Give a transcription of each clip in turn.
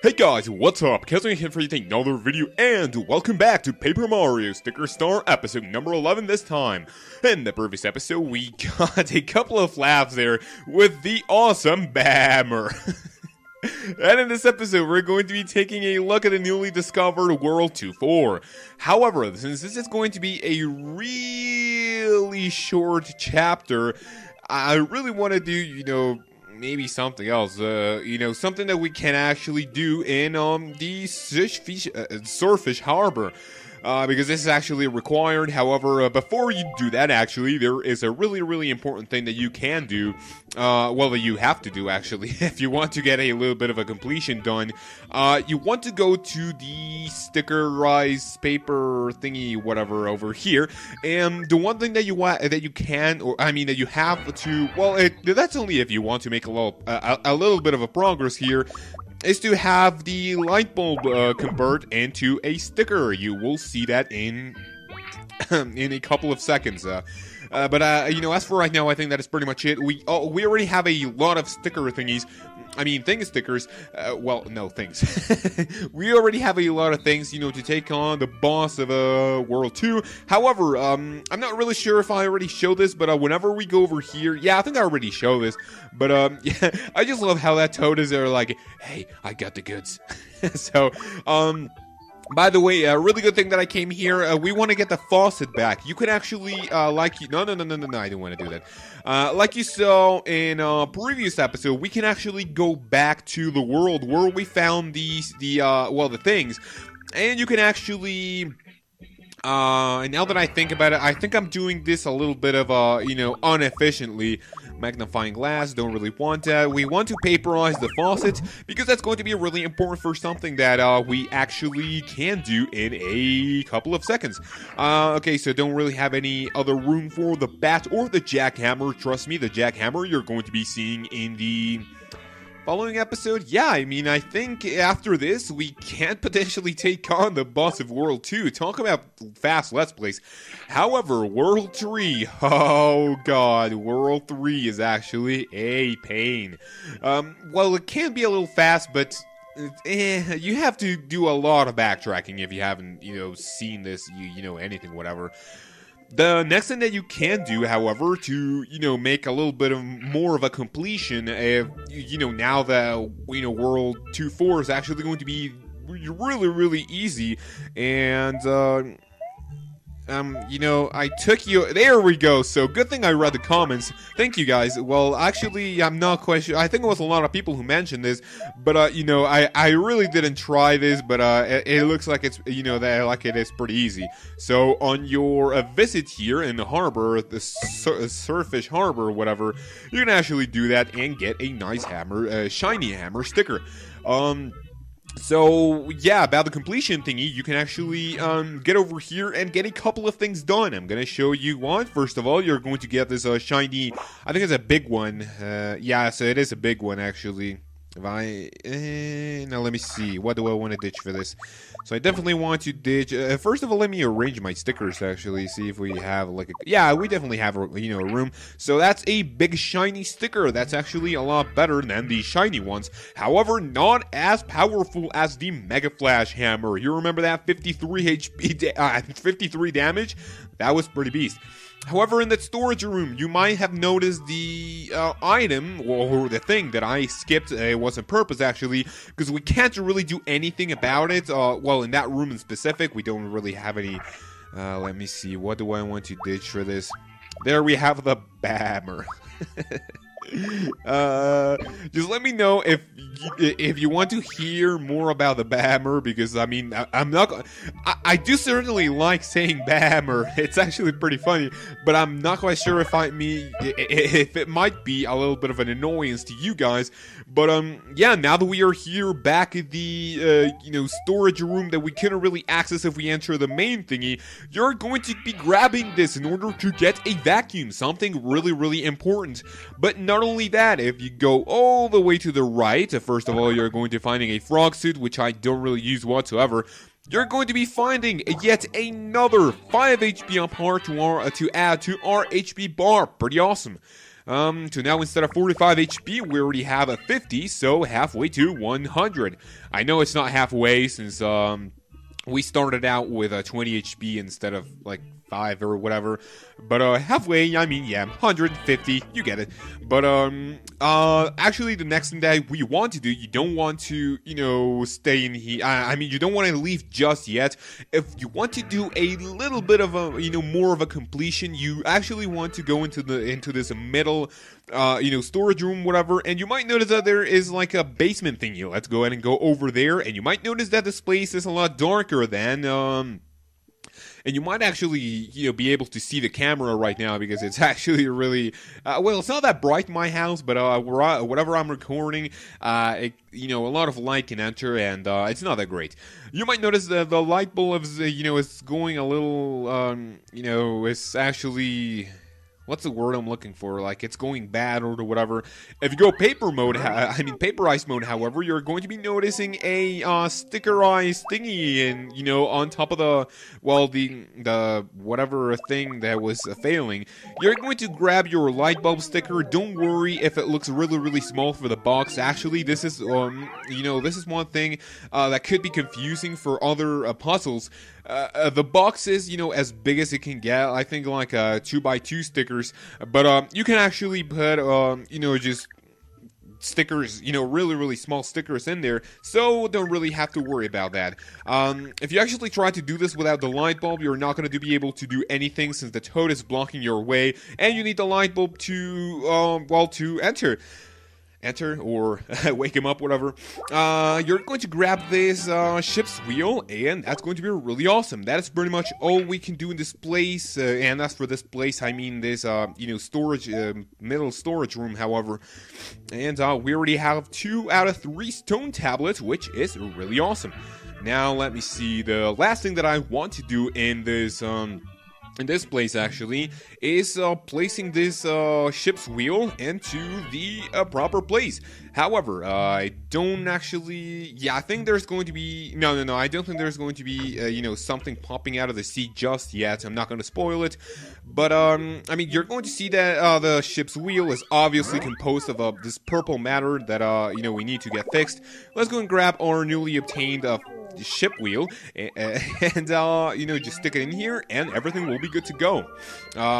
Hey guys, what's up? Kaozbender here for yet another video, and welcome back to Paper Mario Sticker Star episode number 11 this time. In the previous episode, we got a couple of laughs there with the awesome Bammer. And in this episode, we're going to be taking a look at the newly discovered World 2-4. However, since this is going to be a really short chapter, I really want to do, maybe something else, something that we can actually do in the surfish harbor, because this is actually required. However, before you do that, actually, there is a really important thing that you can do, that you have to do, actually, if you want to get a little bit of a completion done. You want to go to the stickerized paper thingy, whatever, over here, and the one thing that you have to, that's only if you want to make a little bit of a progress here, is to have the light bulb convert into a sticker. You will see that in a couple of seconds. As for right now, I think that is pretty much it. We already have a lot of sticker thingies. Stickers. Things. We already have a lot of things, to take on the boss of World 2. However, I'm not really sure if I already showed this, but whenever we go over here, yeah, I think I already showed this. But yeah, I just love how that Toad is there, like, hey, I got the goods. So, by the way, a really good thing that I came here, we want to get the faucet back. You can actually, no, I didn't want to do that. Like you saw in a previous episode, we can actually go back to the world where we found the things. And you can actually, and now that I think about it, I think I'm doing this a little bit of, inefficiently. Magnifying glass, don't really want that. We want to paperize the faucet because that's going to be really important for something that we actually can do in a couple of seconds. Okay, so don't really have any other room for the bat or the jackhammer. Trust me, the jackhammer you're going to be seeing in the following episode. Yeah, I think after this, we can potentially take on the boss of World 2. Talk about fast Let's Plays. However, World 3, oh god, World 3 is actually a pain. It can be a little fast, but you have to do a lot of backtracking if you haven't, seen this, anything, whatever. The next thing that you can do, however, to, make a little bit of more of a completion, now that, World 2-4 is actually going to be really easy, and, I took you, there we go, so good thing I read the comments, thank you guys. Well, actually, I'm not quite sure, I think it was a lot of people who mentioned this, but, I really didn't try this, but, it looks like it's, that it is pretty easy. So, on your visit here in the harbor, the surfish harbor, whatever, you can actually do that and get a nice hammer, shiny hammer sticker. So, yeah, about the completion thingy, you can actually get over here and get a couple of things done. I'm going to show you one. First of all, you're going to get this shiny, I think it's a big one. Yeah, so it is a big one, actually. Now let me see. What do I want to ditch for this? So I definitely want to ditch. First of all, let me arrange my stickers, actually. See if we have, like, yeah, we definitely have, a room. So that's a big shiny sticker. That's actually a lot better than the shiny ones. However, not as powerful as the Mega Flash Hammer. You remember that 53 HP, 53 damage? That was pretty beast. However, in that storage room, you might have noticed the item, or the thing that I skipped. It was on purpose, actually, because we can't really do anything about it. In that room in specific, we don't really have any. Let me see. What do I want to ditch for this? There we have the Bammer. Just let me know if you want to hear more about the Bammer, because I'm not. I do certainly like saying Bammer. It's actually pretty funny, but I'm not quite sure if it might be a little bit of an annoyance to you guys. But yeah, now that we are here back at the storage room that we couldn't really access if we enter the main thingy, you're going to be grabbing this in order to get a vacuum, something really important. But not only that, if you go all the way to the right, first of all, you're going to finding a frog suit, which I don't really use whatsoever. You're going to be finding yet another 5 HP up to add to our HP bar. Pretty awesome. So now instead of 45 HP, we already have a 50, so halfway to 100. I know it's not halfway since we started out with 20 HP instead of like 5 or whatever, but halfway, I mean, yeah, 150, you get it. But actually, the next thing that we want to do, you don't want to, you know, stay in here. I mean, you don't want to leave just yet. If you want to do a little bit of a, you know, more of a completion, you actually want to go into this middle, you know, storage room, whatever. And you might notice that there is like a basement thingy. Let's go ahead and go over there, and you might notice that this place is a lot darker than and you might actually, you know, be able to see the camera right now because it's actually really, well, it's not that bright in my house, but whatever I'm recording, you know, a lot of light can enter, and it's not that great. You might notice that the light bulb is, you know, is going a little, you know, it's actually... What's the word I'm looking for? Like, it's going bad or whatever. If you go paper mode, paper ice mode, however, you're going to be noticing a stickerized thingy, and you know, on top of the, well, the whatever thing that was failing. You're going to grab your light bulb sticker. Don't worry if it looks really small for the box. Actually, this is you know, this is one thing that could be confusing for other puzzles. The box is, you know, as big as it can get. I think like 2x2 stickers, but you can actually put, you know, just stickers, you know, really small stickers in there, so don't really have to worry about that. If you actually try to do this without the light bulb, you're not going to be able to do anything since the toad is blocking your way, and you need the light bulb to, well, to enter or wake him up, whatever. You're going to grab this ship's wheel, and that's going to be really awesome. That is pretty much all we can do in this place, and as for this place, I mean this, you know, storage, middle storage room, however. And we already have 2 out of 3 stone tablets, which is really awesome. Now, let me see, the last thing that I want to do in this place actually is placing this ship's wheel into the proper place. However, I don't actually, yeah, I think there's going to be, no, I don't think there's going to be, you know, something popping out of the sea just yet. I'm not going to spoil it, but I mean, you're going to see that the ship's wheel is obviously composed of this purple matter that, you know, we need to get fixed. Let's go and grab our newly obtained ship wheel, and you know, just stick it in here and everything will be good to go.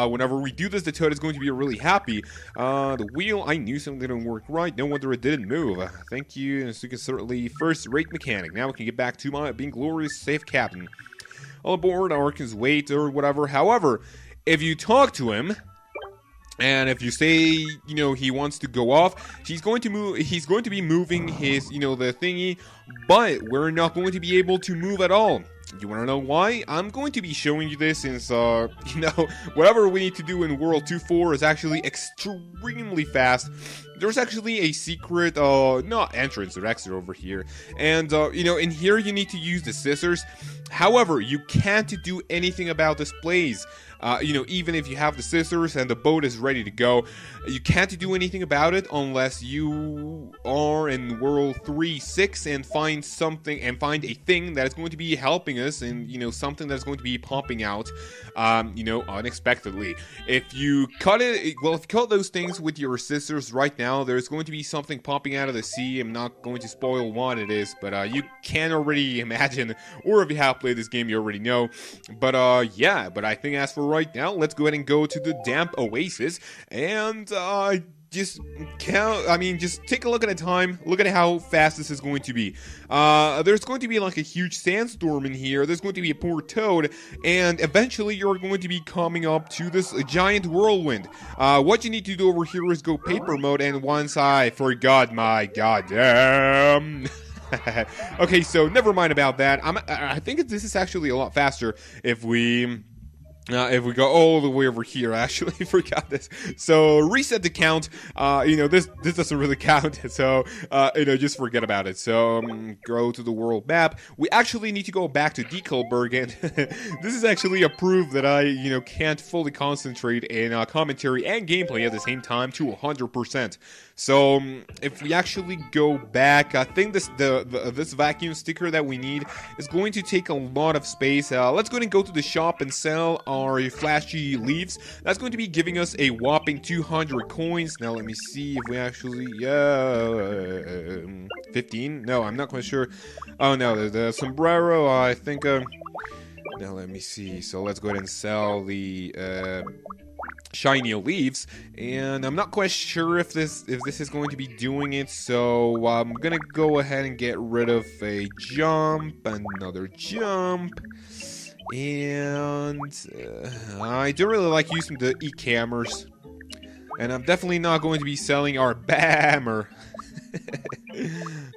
Whenever we do this, the toad is going to be really happy. The wheel, I knew something didn't work right, no wonder it didn't move. Thank you, so you can certainly first-rate mechanic. Now we can get back to my being glorious safe captain. All aboard, or can wait or whatever. However, if you talk to him, and if you say, you know, he wants to go off, he's going to move. He's going to be moving his, you know, the thingy, but we're not going to be able to move at all. You want to know why? I'm going to be showing you this since, you know, whatever we need to do in World 2.4 is actually extremely fast. There's actually a secret, not entrance or exit over here. And, you know, in here you need to use the scissors. However, you can't do anything about this place. You know, even if you have the scissors and the boat is ready to go, you can't do anything about it unless you are in World 3.6 and find something, and find a thing that is going to be helping us, and, you know, something that's going to be popping out, you know, unexpectedly. If you cut it, well, if you cut those things with your scissors right now, there's going to be something popping out of the sea. I'm not going to spoil what it is, but you can already imagine, or if you have played this game, you already know. But yeah, but I think as for right now, let's go ahead and go to the damp oasis, and just count, I mean, just take a look at the time, look at how fast this is going to be. There's going to be like a huge sandstorm in here, there's going to be a poor toad, and eventually you're going to be coming up to this giant whirlwind. What you need to do over here is go paper mode, and once I forgot my goddamn... Okay, so never mind about that. I think this is actually a lot faster if we go all the way over here. I actually forgot this. So reset the count. You know, this doesn't really count. So, you know, just forget about it. So go to the world map. We actually need to go back to Decalberg, and this is actually a proof that I, you know, can't fully concentrate in commentary and gameplay at the same time to 100%. So if we actually go back, I think this vacuum sticker that we need is going to take a lot of space. Let's go ahead and go to the shop and sell our flashy leaves. That's going to be giving us a whopping 200 coins. Now let me see if we actually 15. No, I'm not quite sure. Oh no, the sombrero. I think. Now let me see. So let's go ahead and sell the shiny leaves, and I'm not quite sure if this is going to be doing it, so I'm gonna go ahead and get rid of a jump, another jump, and I don't really like using the e-cameras, and I'm definitely not going to be selling our bammer.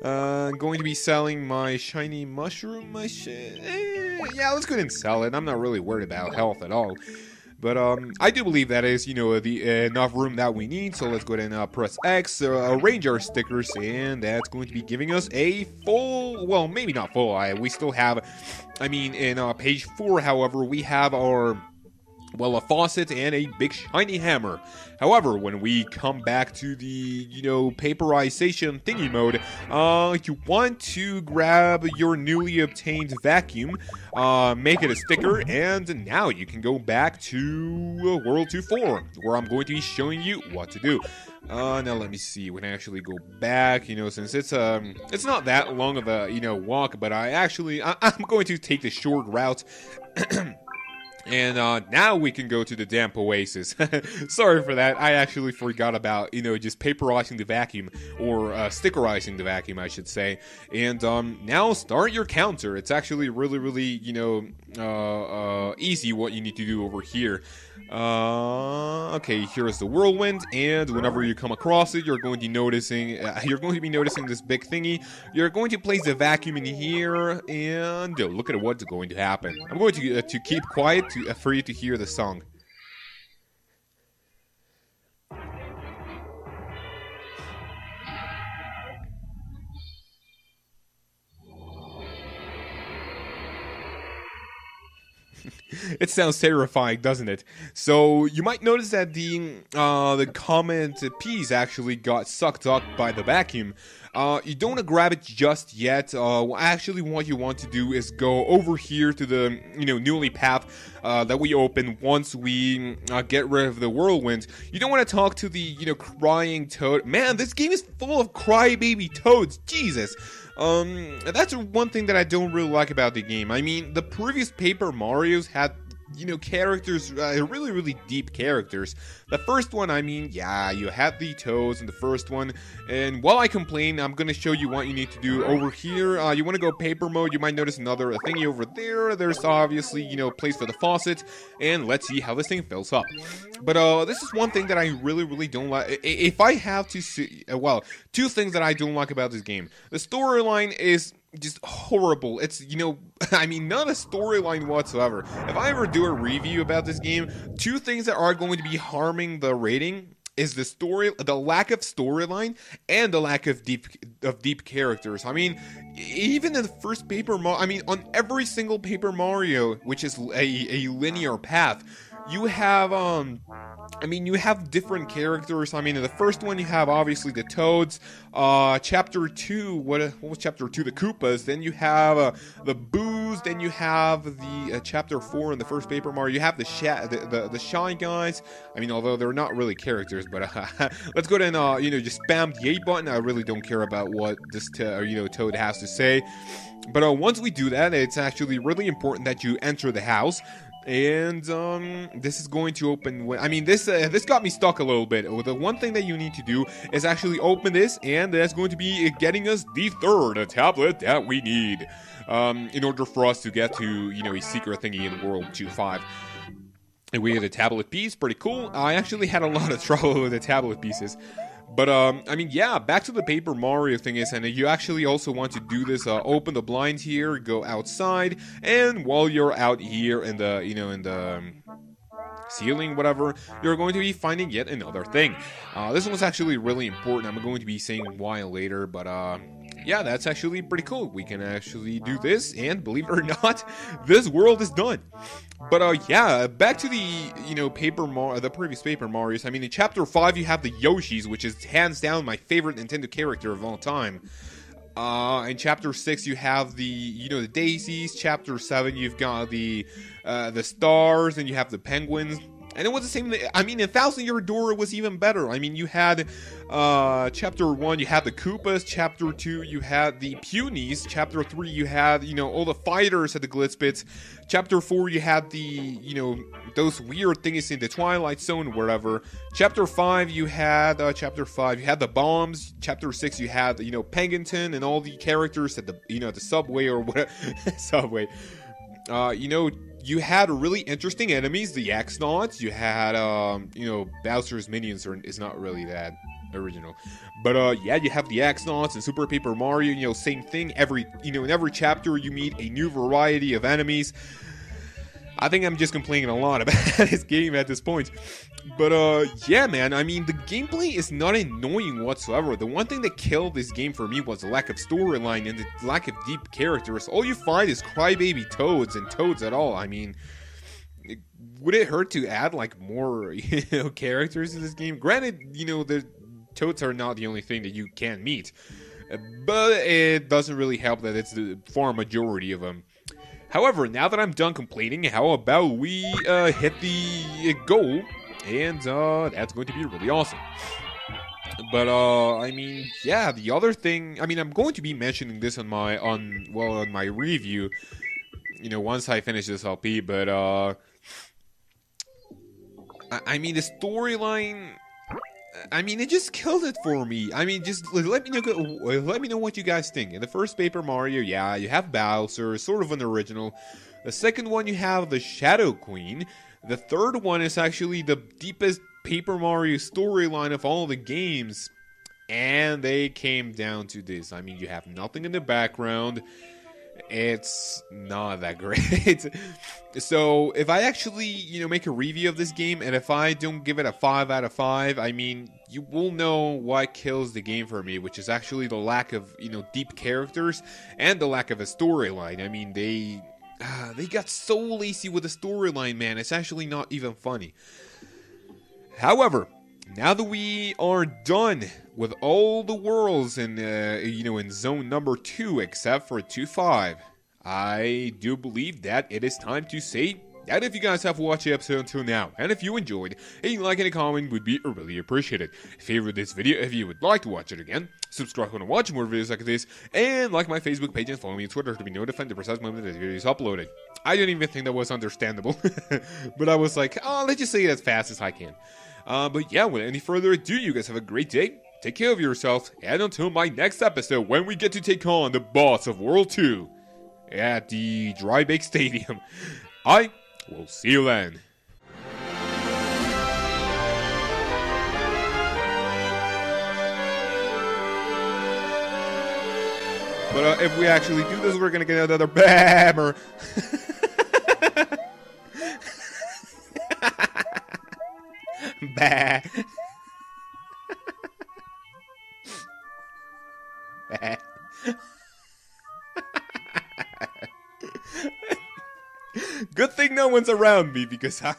I'm going to be selling my shiny mushroom. Yeah, let's go ahead and sell it. I'm not really worried about health at all. But I do believe that is, the enough room that we need. So let's go ahead and press X, arrange our stickers, and that's going to be giving us a full, well, maybe not full. We still have, in page 4, however, we have our, well, a faucet and a big shiny hammer. However, when we come back to the, paperization thingy mode, you want to grab your newly obtained vacuum, make it a sticker, and now you can go back to World 2.4, where I'm going to be showing you what to do. Now let me see. We can actually go back, since it's not that long of a, walk, but I'm going to take the short route. And now we can go to the damp oasis. Sorry for that. I actually forgot about, just paperizing the vacuum, or stickerizing the vacuum, I should say. And now start your counter. It's actually really, really, easy what you need to do over here. Okay, here's the whirlwind, and whenever you come across it, you're going to be noticing this big thingy. You're going to place the vacuum in here, and look at what's going to happen. I'm going to keep quiet for you to hear the song. It sounds terrifying, doesn't it? So you might notice that the comment piece actually got sucked up by the vacuum. You don't want to grab it just yet. Actually, what you want to do is go over here to the newly path that we open once we get rid of the whirlwind. You don't want to talk to the crying toad. Man, this game is full of crybaby toads. Jesus. That's one thing that I don't really like about the game. The previous Paper Marios had, characters, really, really deep characters. The first one, yeah, you had the toads in the first one, and while I complain, I'm gonna show you what you need to do over here. You want to go paper mode. You might notice another thingy over there. There's obviously, place for the faucet, and let's see how this thing fills up. But this is one thing that I really, really don't like. If I have to see, well, two things that I don't like about this game. The storyline is just horrible. It's, not a storyline whatsoever. If I ever do a review about this game, two things that are going to be harming the rating is the lack of storyline, and the lack of deep characters. Even in the first Paper Mario, on every single Paper Mario, which is a linear path, you have you have different characters. In the first one you have obviously the Toads. Chapter 2, what was Chapter 2? The Koopas. Then you have the Boos. Then you have the Chapter 4 in the first Paper Mario. You have the Shy Guys. Although they're not really characters, but let's go ahead and just spam the A button. I really don't care about what this Toad has to say. But once we do that, it's actually really important that you enter the house. And this is going to open. This got me stuck a little bit. The one thing that you need to do is actually open this, and that's going to be getting us the third tablet that we need in order for us to get to a secret thingy in World 2.5. And we have the tablet piece, pretty cool. I actually had a lot of trouble with the tablet pieces. But, yeah, back to the Paper Mario thing is, and you actually also want to do this, open the blinds here, go outside, and while you're out here in the, in the ceiling, whatever, you're going to be finding yet another thing. This one's actually really important. I'm going to be saying why later, but, yeah, that's actually pretty cool. We can actually do this, and believe it or not, this world is done. But yeah, back to the the previous Paper Mario's. I mean, in Chapter 5 you have the Yoshis, which is hands down my favorite Nintendo character of all time. In Chapter 6 you have the daisies. Chapter 7 you've got the stars, and you have the penguins. And it was the same. I mean, in Thousand Year Door, it was even better. I mean, you had Chapter 1, you had the Koopas. Chapter 2, you had the Punies. Chapter 3, you had all the fighters at the Glitzbits. Chapter 4, you had those weird things in the Twilight Zone, wherever. Chapter 5, you had the bombs. Chapter 6, you had Penguinton and all the characters at the subway or whatever subway. You had really interesting enemies, the X-Nauts. You had, Bowser's minions is not really that original. But, yeah, you have the X-Nauts and Super Paper Mario, same thing. In every chapter you meet a new variety of enemies. I think I'm just complaining a lot about this game at this point. But, yeah, man, I mean, the gameplay is not annoying whatsoever. The one thing that killed this game for me was the lack of storyline and the lack of deep characters. All you find is crybaby toads and toads at all. I mean, would it hurt to add, more, characters in this game? Granted, the toads are not the only thing that you can meet. But it doesn't really help that it's the far majority of them. However, now that I'm done complaining, how about we hit the goal? And that's going to be really awesome. But I mean, yeah, the other thing, I mean, I'm going to be mentioning this on my review, once I finish this LP. But I mean, the storyline, I mean, it just killed it for me. I mean, just let me know what you guys think. In the first Paper Mario, yeah, you have Bowser, sort of an original. The second one, you have the Shadow Queen. The third one is actually the deepest Paper Mario storyline of all the games. And they came down to this. I mean, you have nothing in the background. It's not that great. So, if I actually, make a review of this game, and if I don't give it a 5 out of 5, I mean, you will know what kills the game for me, which is actually the lack of, deep characters, and the lack of a storyline. I mean, they got so lazy with the storyline, man. It's actually not even funny. However, now that we are done with all the worlds in, in zone number 2, except for 2-5, I do believe that it is time to say that if you guys have watched the episode until now, and if you enjoyed, a like and a comment would be really appreciated. Favorite this video if you would like to watch it again, subscribe to watch more videos like this, and like my Facebook page and follow me on Twitter to be notified the precise moment that the video is uploaded. I didn't even think that was understandable, but I was like, oh, let's just say it as fast as I can. But yeah, without any further ado, you guys have a great day, take care of yourselves, and until my next episode when we get to take on the boss of World 2 at the Dry Bake Stadium, I will see you then. But if we actually do this, we're gonna get another bammer. Bah. Bah. Good thing no one's around me because I